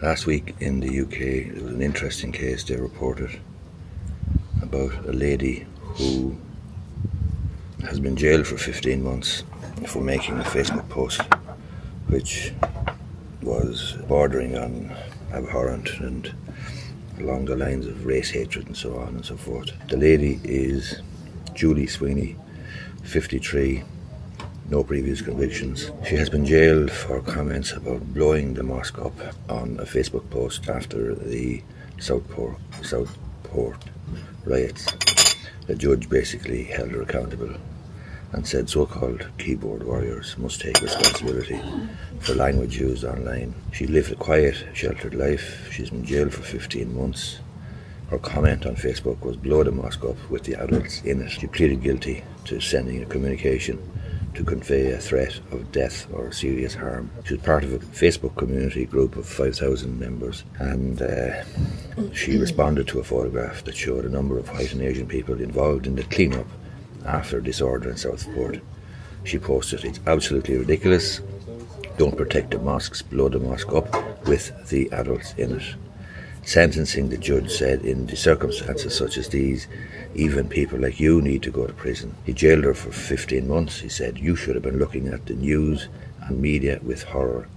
Last week in the UK, there was an interesting case they reported about a lady who has been jailed for 15 months for making a Facebook post which was bordering on abhorrent and along the lines of race hatred and so on and so forth. The lady is Julie Sweeney, 53, no previous convictions. She has been jailed for comments about blowing the mosque up on a Facebook post after the Southport riots. The judge basically held her accountable and said so-called keyboard warriors must take responsibility for language used online. She lived a quiet, sheltered life. She's been jailed for 15 months. Her comment on Facebook was blow the mosque up with the adults in it. She pleaded guilty to sending a communication to convey a threat of death or serious harm. She was part of a Facebook community group of 5,000 members, and she responded to a photograph that showed a number of white and Asian people involved in the clean-up after disorder in Southport. She posted, "It's absolutely ridiculous. Don't protect the mosques, blow the mosque up with the adults in it." Sentencing, the judge said, in the circumstances such as these, even people like you need to go to prison. He jailed her for 15 months. He said, "You should have been looking at the news and media with horror,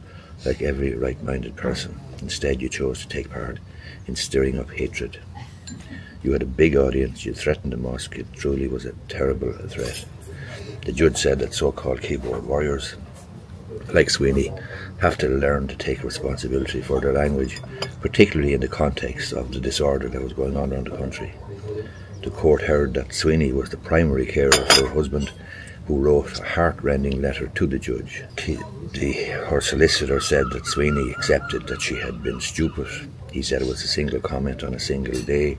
like every right-minded person. Instead, you chose to take part in stirring up hatred. You had a big audience. You threatened the mosque. It truly was a terrible threat." The judge said that so-called keyboard warriors, like Sweeney, have to learn to take responsibility for their language, particularly in the context of the disorder that was going on around the country. The court heard that Sweeney was the primary carer for her husband, who wrote a heart-rending letter to the judge. Her solicitor said that Sweeney accepted that she had been stupid. He said it was a single comment on a single day.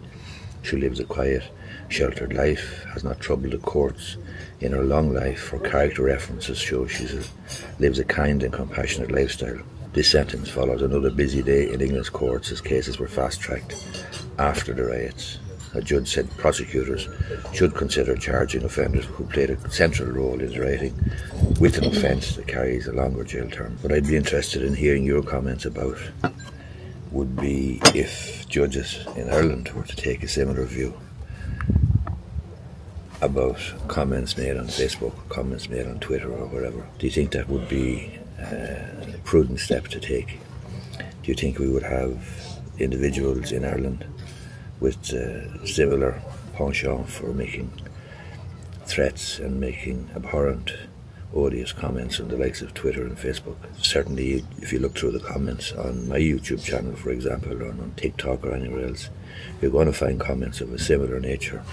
She lives a quiet, sheltered life, has not troubled the courts in her long life. Her character references show she lives a kind and compassionate lifestyle. This sentence follows another busy day in England's courts as cases were fast-tracked after the riots. A judge said prosecutors should consider charging offenders who played a central role in the rioting with an offence that carries a longer jail term. What I'd be interested in hearing your comments about would be if judges in Ireland were to take a similar view about comments made on Facebook, comments made on Twitter or whatever. Do you think that would be a prudent step to take? Do you think we would have individuals in Ireland with similar penchant for making threats and making abhorrent, odious comments on the likes of Twitter and Facebook? Certainly, if you look through the comments on my YouTube channel, for example, or on TikTok or anywhere else, you're going to find comments of a similar nature.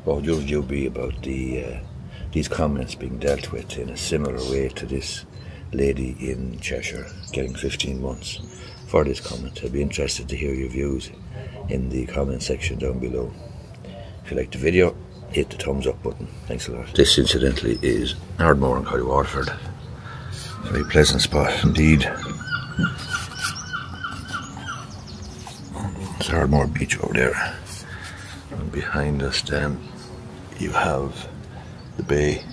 What would your view be about these comments being dealt with in a similar way to this lady in Cheshire getting 15 months for this comment? I'd be interested to hear your views in the comment section down below. If you liked the video, hit the thumbs up button. Thanks a lot. This, incidentally, is Ardmore in County Waterford. Very pleasant spot indeed. It's Ardmore Beach over there. And behind us then you have the bay